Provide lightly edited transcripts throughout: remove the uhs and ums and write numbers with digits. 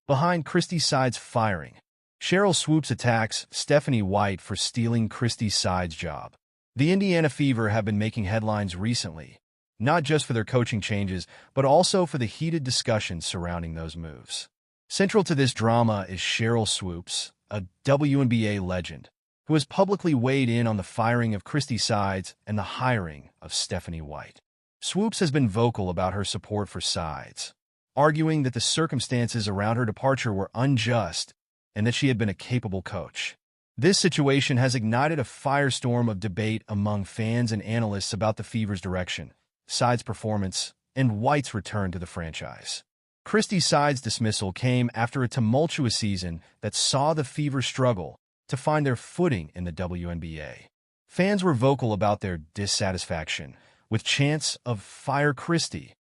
Behind Christie's side's firing, Sheryl Swoopes attacks Stephanie White for stealing Christie's side's job. The Indiana Fever have been making headlines recently, not just for their coaching changes, but also for the heated discussions surrounding those moves. Central to this drama is Sheryl Swoopes, a WNBA legend, who has publicly weighed in on the firing of Christie Sides and the hiring of Stephanie White. Swoopes has been vocal about her support for Sides, arguing that the circumstances around her departure were unjust and that she had been a capable coach. This situation has ignited a firestorm of debate among fans and analysts about the Fever's direction, Sides' performance, and White's return to the franchise. Christie Sides' dismissal came after a tumultuous season that saw the Fever struggle to find their footing in the WNBA. Fans were vocal about their dissatisfaction, with chants of "Fire Christie"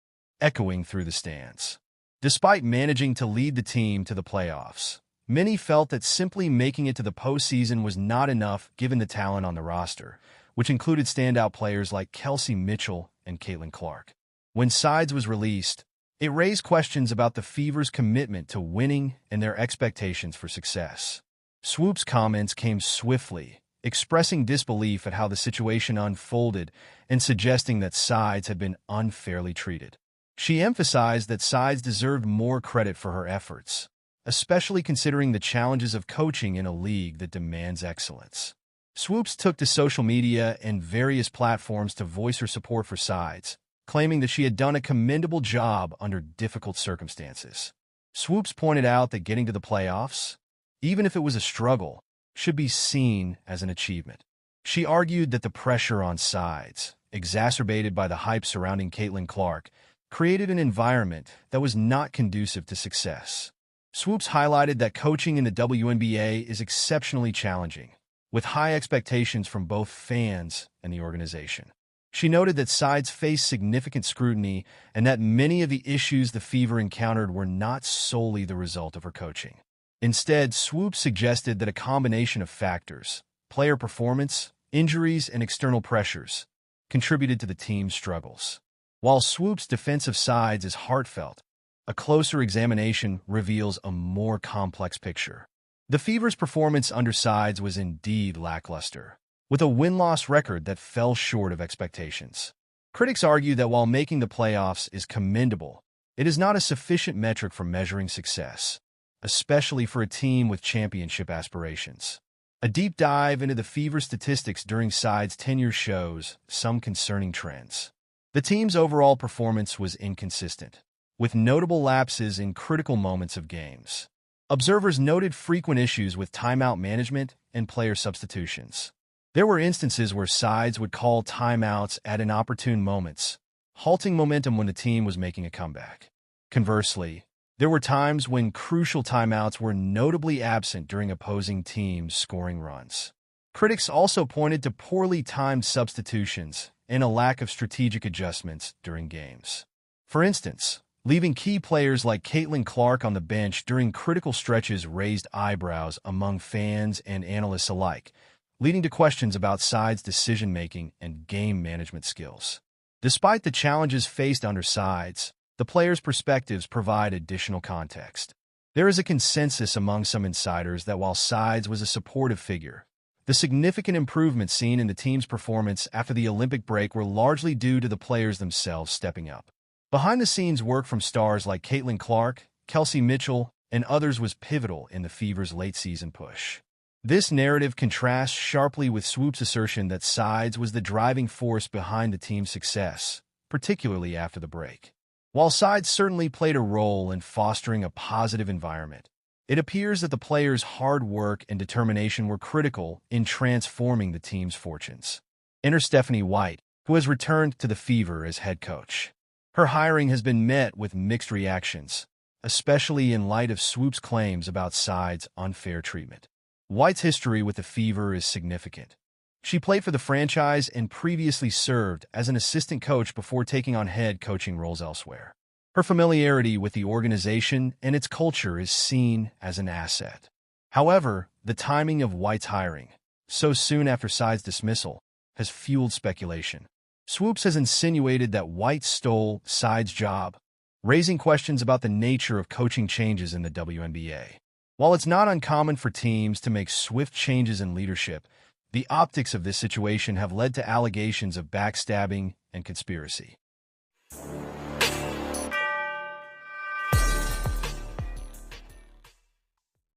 echoing through the stands. Despite managing to lead the team to the playoffs, many felt that simply making it to the postseason was not enough given the talent on the roster, which included standout players like Kelsey Mitchell and Caitlin Clark. When Sides was released, it raised questions about the Fever's commitment to winning and their expectations for success. Swoopes' comments came swiftly, expressing disbelief at how the situation unfolded and suggesting that Sides had been unfairly treated. She emphasized that Sides deserved more credit for her efforts, especially considering the challenges of coaching in a league that demands excellence. Swoopes took to social media and various platforms to voice her support for Sides, claiming that she had done a commendable job under difficult circumstances. Swoopes pointed out that getting to the playoffs, even if it was a struggle, should be seen as an achievement. She argued that the pressure on Sides, exacerbated by the hype surrounding Caitlin Clark, created an environment that was not conducive to success. Swoopes highlighted that coaching in the WNBA is exceptionally challenging, with high expectations from both fans and the organization. She noted that Sides faced significant scrutiny and that many of the issues the Fever encountered were not solely the result of her coaching. Instead, Swoopes suggested that a combination of factors, player performance, injuries, and external pressures, contributed to the team's struggles. While Swoopes' defense of Sides is heartfelt, a closer examination reveals a more complex picture. The Fever's performance under Sides was indeed lackluster, with a win-loss record that fell short of expectations. Critics argue that while making the playoffs is commendable, it is not a sufficient metric for measuring success, especially for a team with championship aspirations. A deep dive into the Fever statistics during Sides' tenure shows some concerning trends. The team's overall performance was inconsistent, with notable lapses in critical moments of games. Observers noted frequent issues with timeout management and player substitutions. There were instances where Sides would call timeouts at inopportune moments, halting momentum when the team was making a comeback. Conversely, there were times when crucial timeouts were notably absent during opposing teams' scoring runs. Critics also pointed to poorly timed substitutions and a lack of strategic adjustments during games. For instance, leaving key players like Caitlin Clark on the bench during critical stretches raised eyebrows among fans and analysts alike, leading to questions about Sides' decision-making and game management skills. Despite the challenges faced under Sides, the players' perspectives provide additional context. There is a consensus among some insiders that while Sides was a supportive figure, the significant improvements seen in the team's performance after the Olympic break were largely due to the players themselves stepping up. Behind-the-scenes work from stars like Caitlin Clark, Kelsey Mitchell, and others was pivotal in the Fever's late-season push. This narrative contrasts sharply with Swoopes' assertion that Sides was the driving force behind the team's success, particularly after the break. While Sides certainly played a role in fostering a positive environment, it appears that the players' hard work and determination were critical in transforming the team's fortunes. Enter Stephanie White, who has returned to the Fever as head coach. Her hiring has been met with mixed reactions, especially in light of Swoopes' claims about Sides' unfair treatment. White's history with the Fever is significant. She played for the franchise and previously served as an assistant coach before taking on head coaching roles elsewhere. Her familiarity with the organization and its culture is seen as an asset. However, the timing of White's hiring, so soon after Sides' dismissal, has fueled speculation. Swoopes has insinuated that White stole Sides' job, raising questions about the nature of coaching changes in the WNBA. While it's not uncommon for teams to make swift changes in leadership, the optics of this situation have led to allegations of backstabbing and conspiracy.